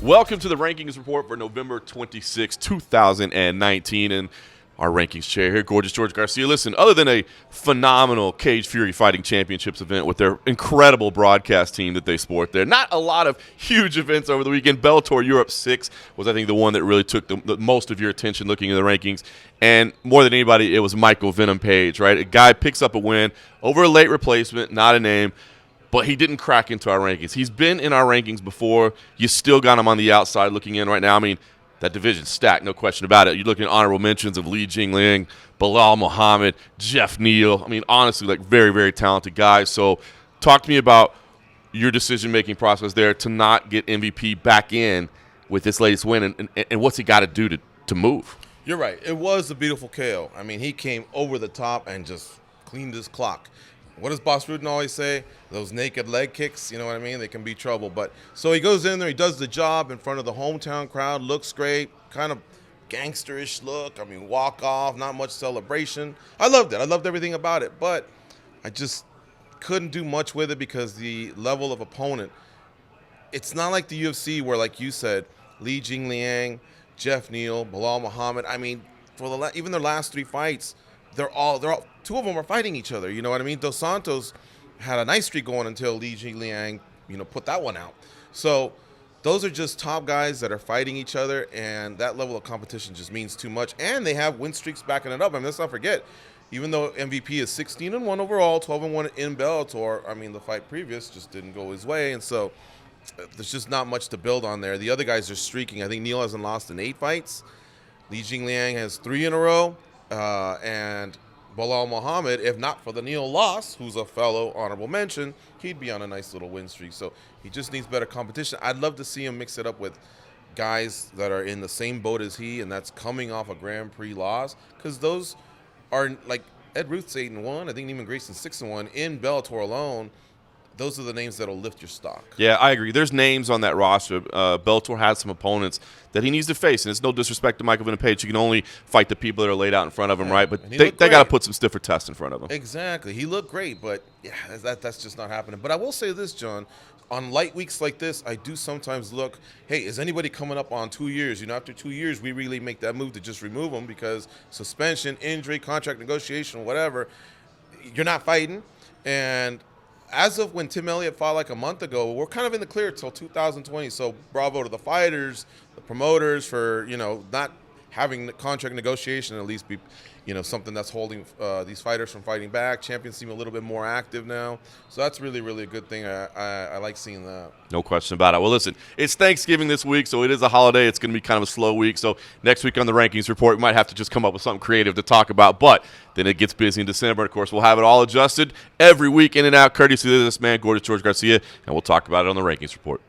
Welcome to the Rankings Report for November 26, 2019, and our rankings chair here, Gorgeous George Garcia. Listen, other than a phenomenal Cage Fury Fighting Championships event with their incredible broadcast team that they sport there, not a lot of huge events over the weekend. Bellator Europe 6 was, I think, the one that really took the most of your attention looking at the rankings. And more than anybody, it was Michael Venom Page, right? A guy picks up a win over a late replacement, not a name, but he didn't crack into our rankings. He's been in our rankings before. You still got him on the outside looking in right now. I mean, that division's stacked, no question about it. You're looking at honorable mentions of Li Jingliang, Bilal Muhammad, Jeff Neal. I mean, honestly, like very, very talented guys. So talk to me about your decision-making process there to not get MVP back in with this latest win, and what's he got to do to move? You're right. It was a beautiful KO. I mean, he came over the top and just cleaned his clock. What does Boss Rudin always say? Those naked leg kicks, you know what I mean? They can be trouble. But so he goes in there, he does the job in front of the hometown crowd, looks great, kind of gangsterish look. I mean, walk off, not much celebration. I loved it. I loved everything about it. But I just couldn't do much with it because the level of opponent, it's not like the UFC where, like you said, Li Jingliang, Jeff Neal, Bilal Muhammad. I mean, for even their last three fights, they're all two of them are fighting each other. You know what I mean? Dos Santos had a nice streak going until Li Jingliang, put that one out. So those are just top guys that are fighting each other, and that level of competition just means too much. And they have win streaks backing it up. I mean, let's not forget, even though MVP is 16-1 overall, 12-1 in Bellator, I mean, the fight previous just didn't go his way, and so there's just not much to build on there. The other guys are streaking. I think Neal hasn't lost in 8 fights. Li Jingliang has 3 in a row. And Bilal Muhammad, if not for the Neal loss, who's a fellow honorable mention, he'd be on a nice little win streak. So he just needs better competition. I'd love to see him mix it up with guys that are in the same boat as he, and that's coming off a Grand Prix loss, because those are like Ed Ruth's 8-1. I think Neiman Grayson's 6-1 in Bellator alone. Those are the names that'll lift your stock. Yeah, I agree. There's names on that roster. Bellator has some opponents that he needs to face, and it's no disrespect to Michael Venom Page. He can only fight the people that are laid out in front of him, right? But they got to put some stiffer tests in front of him. Exactly. He looked great, but yeah, that's just not happening. But I will say this, John. On light weeks like this, I do sometimes look, hey, is anybody coming up on 2 years? After 2 years, we really make that move to just remove them because suspension, injury, contract negotiation, whatever, you're not fighting. And as of when Tim Elliott fought like a month ago, we're kind of in the clear till 2020. So bravo to the fighters, the promoters for, not having the contract negotiation at least be, something that's holding these fighters from fighting back. Champions seem a little bit more active now. So that's really, really a good thing. I like seeing that. No question about it. Well, listen, it's Thanksgiving this week, so it is a holiday. It's going to be kind of a slow week. So next week on the Rankings Report, we might have to just come up with something creative to talk about. But then it gets busy in December. Of course, we'll have it all adjusted every week in and out, courtesy of this man, Gorgeous George Garcia, and we'll talk about it on the Rankings Report.